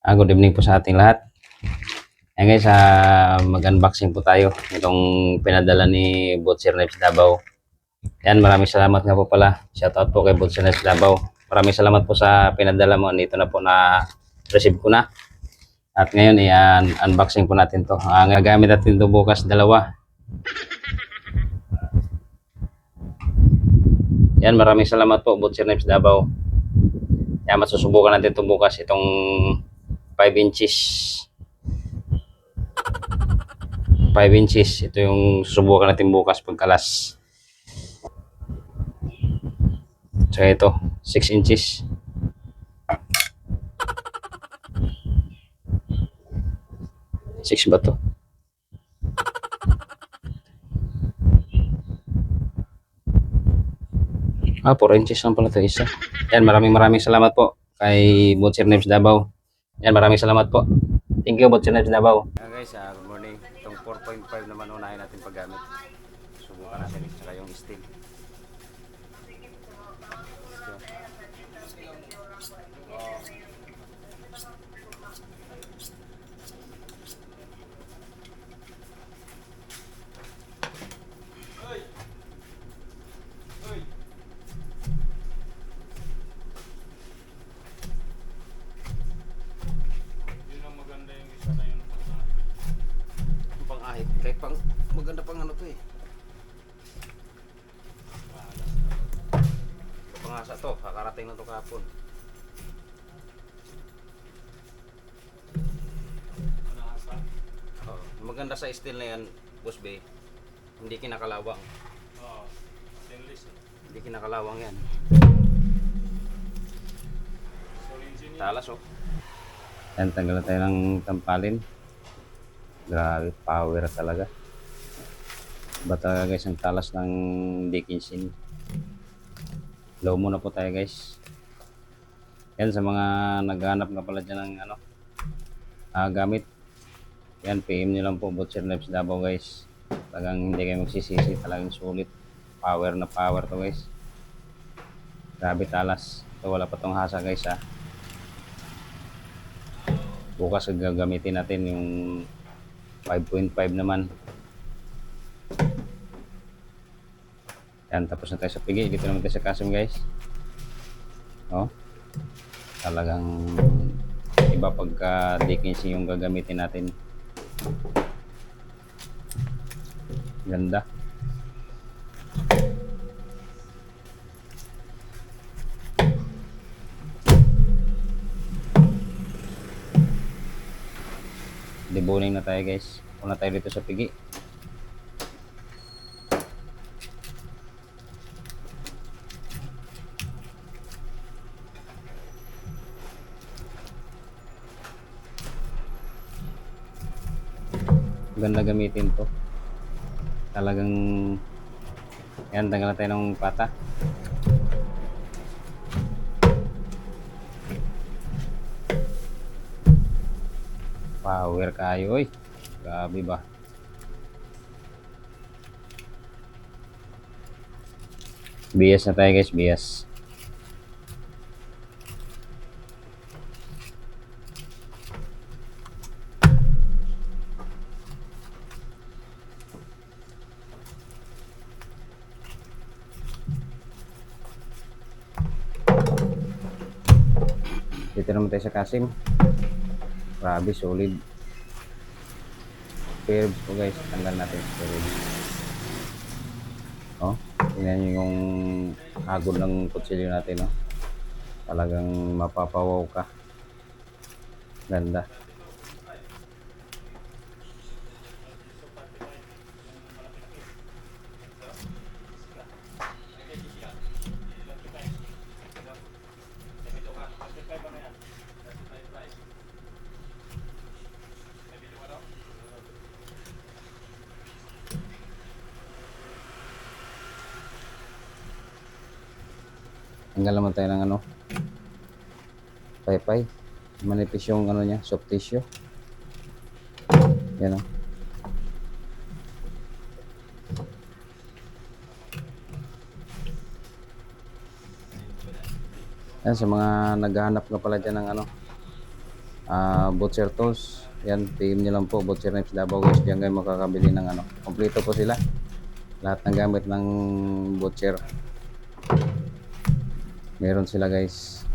Good evening po sa ating lahat. Ayan guys, mag-unboxing po tayo itong pinadala ni Butcher Knives Davao. Yan, maraming salamat nga po pala. Shoutout po kay Butcher Knives Davao. Maraming salamat po sa pinadala mo. Dito na po na receive ko na. At ngayon, unboxing po natin to. Ang gagamit natin to bukas, dalawa. Yan, maraming salamat po Butcher Knives Davao. Yan, masusubukan natin to bukas itong 5 inches. 5 inches. Ito yung susubukan natin bukas pagkalas. So ito, 6 inches. Six ba to? Ah, 4 inches lang pala ito isa. Yan, maraming salamat po kay Butcher Knives Davao. Yan, maraming salamat po. Thank you, Butcher Knives Davao. Guys, good morning. Itong 4.5 naman unahin natin paggamit. Subukan natin at saka yung steel. Pang-ahit. Kahit pang maganda pang ano to eh. Pangasa to. Kakarating na to kahapon. Oh, maganda sa steel na yan, Boss Bay. Hindi kinakalawang. Stainless. Hindi kinakalawang yan. Talas oh. Yan, tanggalan tayo ng tampalin. Grabe, power talaga. Ba talaga guys, ang talas ng Dickinson. Low muna po tayo guys. Yan, sa mga naghanap na pala dyan ng gamit. Yan, PM nyo lang po Butcher Knives Davao guys. Talagang hindi kayo magsisisi, talagang sulit. Power na power to guys. Grabe talas. So, wala pa tong hasa guys ha. Bukas gagamitin natin yung 5.5 naman. Yan, tapos na tayo sa pigi. Dito naman tayo sa kasim guys. Oh, talagang iba pagka Dickinson yung gagamitin natin. Ganda. Debuling na tayo guys. Una tayo dito sa pigi. Ganda gamitin to. Talagang yan, tanggal na tayo ng pata. Power kayo oy. Grabe ba? BS na tayo guys, BS. Dito naman tayo sa kasim. Grabe, solid. Curves po guys, tanggal natin curves. Oh, tingnan nyo yung hagod ng kutsilyo natin, no? Talagang mapapawaw ka. Ganda. Tanggal naman tayo ng paypay. Manipis yung niya, soft tissue. Yan o. Yan, sa mga naghahanap nga pala dyan ng Butcher Tools. Yan, PM nyo lang po, Butcher Knives Davao guys. Diyan kayo makakabili ng ano. Kompleto po sila. Lahat ng gamit ng butcher. Meron sila guys.